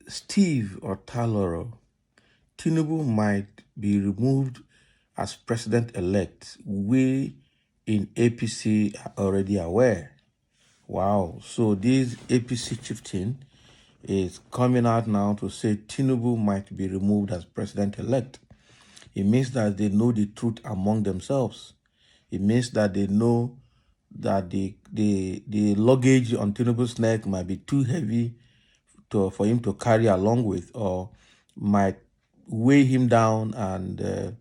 Steve Otaloro, Tinubu might be removed as president-elect. We in APC are already aware. Wow. So this APC chieftain is coming out now to say Tinubu might be removed as president-elect. It means that they know the truth among themselves. It means that they know that the luggage on Tinubu's neck might be too heavy for him to carry along with, or might weigh him down, and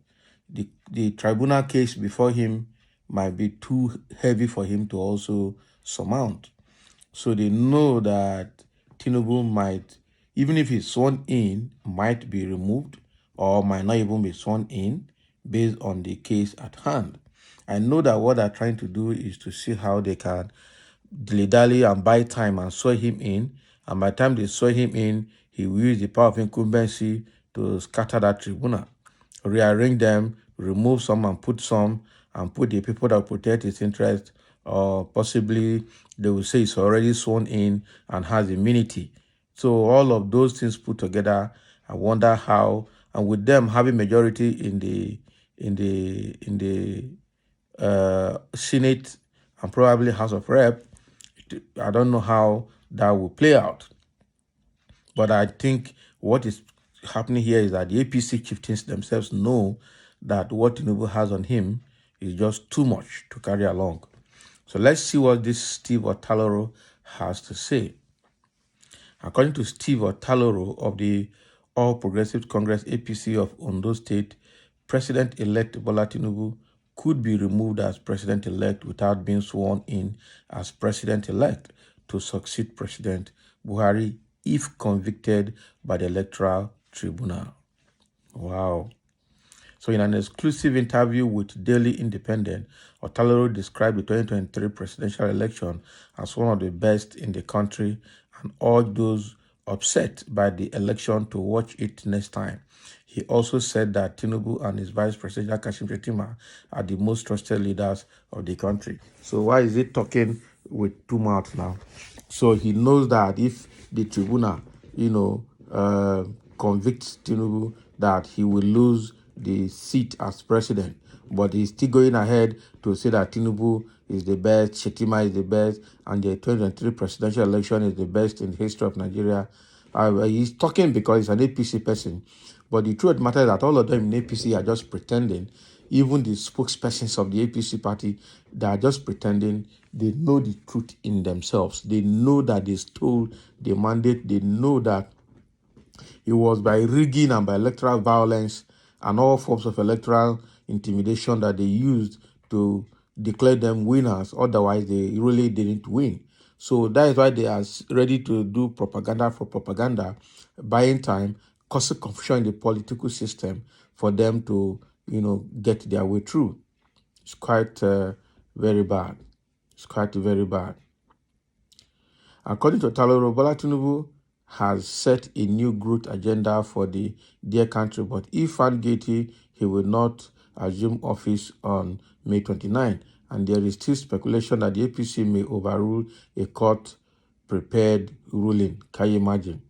the tribunal case before him might be too heavy for him to also surmount. So they know that Tinubu might, even if he's sworn in, might be removed or might not even be sworn in based on the case at hand. I know that what they're trying to do is to see how they can dilly-dally and buy time and swear him in. And by the time they swear him in, he will use the power of incumbency to scatter that tribunal, rearrange them, remove some and put the people that protect his interest, or possibly they will say he's already sworn in and has immunity. So all of those things put together, I wonder how, and with them having majority in the Senate and probably House of Rep, I don't know how that will play out. But I think what is happening here is that the APC chieftains themselves know that what Tinubu has on him is just too much to carry along. So let's see what this Steve Otaloro has to say. According to Steve Otaloro of the All Progressive Congress APC of Ondo State, President-elect Bola Tinubu could be removed as president-elect without being sworn in as president-elect to succeed President Buhari if convicted by the Electoral Tribunal. Wow. So in an exclusive interview with Daily Independent, Otaloro described the 2023 presidential election as one of the best in the country and urged those upset by the election to watch it next time. He also said that Tinubu and his vice president Kashim Shettima are the most trusted leaders of the country. So why is he talking with two mouths now? So he knows that if the tribunal, convicts Tinubu, that he will lose the seat as president. But he's still going ahead to say that Tinubu is the best, Shettima is the best, and the 2023 presidential election is the best in the history of Nigeria. He's talking because he's an APC person. But the truth of the matter is that all of them in APC are just pretending. Even the spokespersons of the APC party, they are just pretending. They know the truth in themselves. They know that they stole the mandate. They know that it was by rigging and by electoral violence and all forms of electoral intimidation that they used to declare them winners. Otherwise, they really didn't win. So that is why they are ready to do propaganda for propaganda, buying time, causing confusion in the political system for them to, get their way through. It's quite very bad. It's quite very bad. According to Taloro, Bola Tinubu has set a new growth agenda for the dear country, but if found guilty, he will not assume office on May 29, and there is still speculation that the APC may overrule a court-prepared ruling. Can you imagine?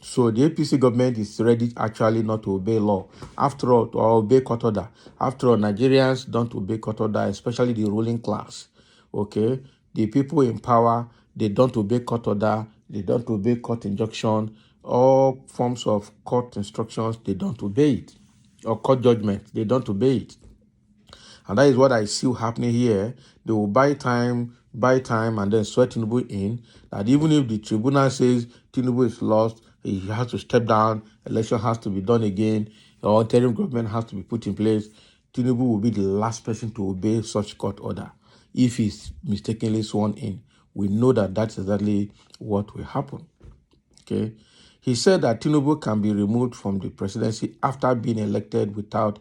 So the APC government is ready actually not to obey law. After all, to obey court order. After all, Nigerians don't obey court order, especially the ruling class. Okay? The people in power, they don't obey court order. They don't obey court injunction. All forms of court instructions, they don't obey it. Or court judgment, they don't obey it. And that is what I see happening here. They will buy time, and then swear Tinubu in. That even if the tribunal says Tinubu is lost, he has to step down, election has to be done again, or interim government has to be put in place, Tinubu will be the last person to obey such court order if he's mistakenly sworn in. We know that that's exactly what will happen. Okay. He said that Tinubu can be removed from the presidency after being elected without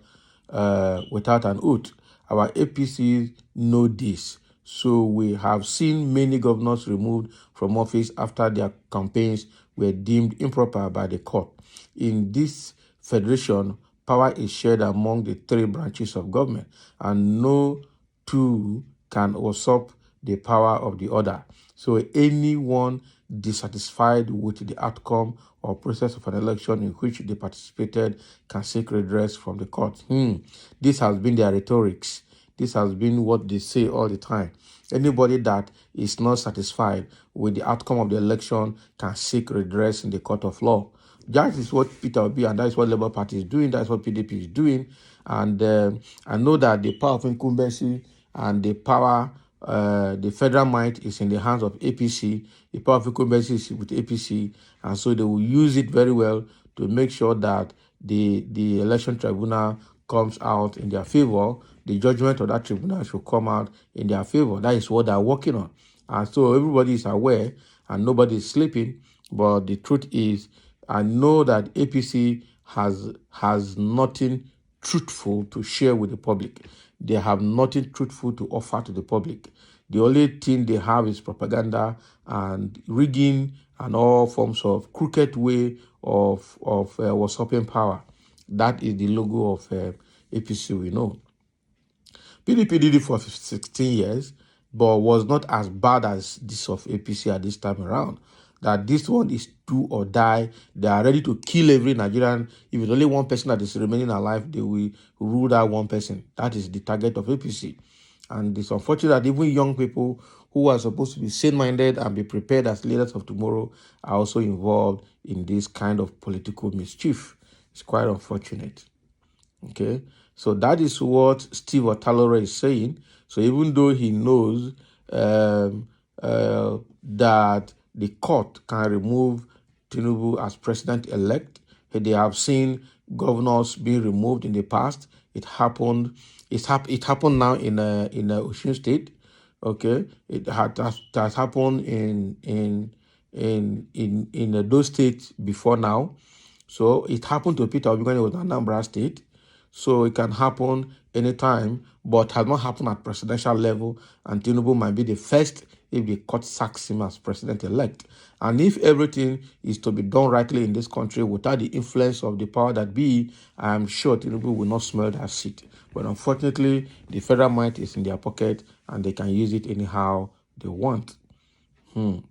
an oath. Our APCs know this. So we have seen many governors removed from office after their campaigns were deemed improper by the court. In this federation, power is shared among the three branches of government, and no two can usurp the power of the other. So anyone dissatisfied with the outcome or process of an election in which they participated can seek redress from the court. This has been their rhetorics. This has been what they say all the time. Anybody that is not satisfied with the outcome of the election can seek redress in the court of law. That is what Peter Obi and that is what Labour Party is doing. That's what PDP is doing. And I know that the power of incumbency and the power, the federal might is in the hands of APC. The power of incumbency is with APC. And so they will use it very well to make sure that the election tribunal comes out in their favor. The judgment of that tribunal should come out in their favor. That is what they're working on. And so everybody is aware and nobody is sleeping. But the truth is, I know that APC has nothing truthful to share with the public. They have nothing truthful to offer to the public. The only thing they have is propaganda and rigging and all forms of crooked way of usurping power. That is the logo of APC, we know. PDP did it for 16 years, but was not as bad as this of APC at this time around. That this one is do or die. They are ready to kill every Nigerian. If it's only one person that is remaining alive, they will rule that one person. That is the target of APC. And it's unfortunate that even young people who are supposed to be sane-minded and be prepared as leaders of tomorrow are also involved in this kind of political mischief. It's quite unfortunate. Okay, so that is what Steve Otaloro is saying. So even though he knows that the court can remove Tinubu as president-elect, they have seen governors being removed in the past. It happened. It happened now in Osun State. Okay, it has happened in those states before now. So it happened to Peter Obi when he was in Anambra State. So it can happen anytime, but has not happened at presidential level. And Tinubu might be the first if the court sacks him as president-elect. And if everything is to be done rightly in this country without the influence of the power that be, I am sure Tinubu will not smell that seat. But unfortunately, the federal might is in their pocket and they can use it anyhow they want. So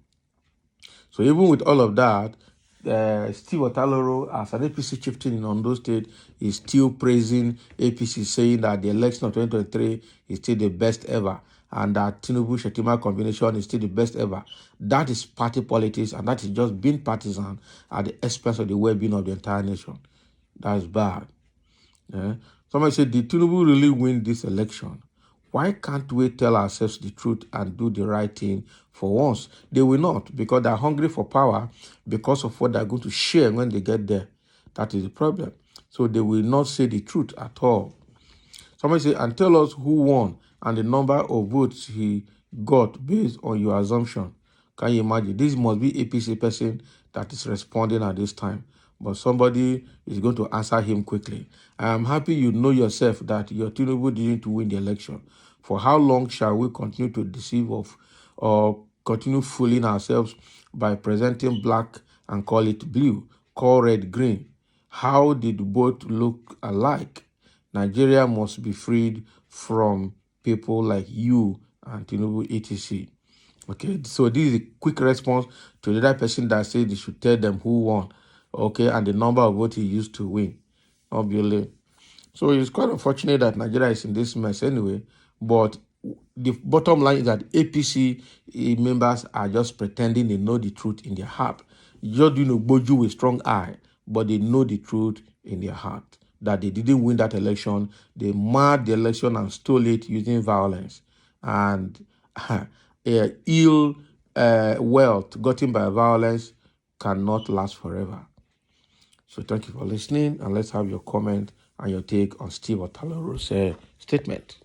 even with all of that, Steve Otaloro, as an APC chieftain in Ondo State, is still praising APC, saying that the election of 2023 is still the best ever, and that Tinubu-Shettima combination is still the best ever. That is party politics, and that is just being partisan at the expense of the well-being of the entire nation. That is bad. Somebody said, did Tinubu really win this election? Why can't we tell ourselves the truth and do the right thing for once? They will not, because they're hungry for power because of what they're going to share when they get there. That is the problem. So they will not say the truth at all. Somebody say, and tell us who won and the number of votes he got based on your assumption. Can you imagine? This must be APC person that is responding at this time. But somebody is going to answer him quickly. I am happy you know yourself that your Tinubu didn't win the election. For how long shall we continue to deceive or continue fooling ourselves by presenting black and call it blue, call red green? How did both look alike? Nigeria must be freed from people like you and Tinubu, etc. Okay, so this is a quick response to the other person that said they should tell them who won. Okay, and the number of votes he used to win. Obviously. So it's quite unfortunate that Nigeria is in this mess anyway. But the bottom line is that APC members are just pretending they know the truth in their heart. Just boju with strong eye, but they know the truth in their heart. That they didn't win that election. They marred the election and stole it using violence. And ill wealth gotten by violence cannot last forever. So thank you for listening, and let's have your comment and your take on Steve Otaloro's statement.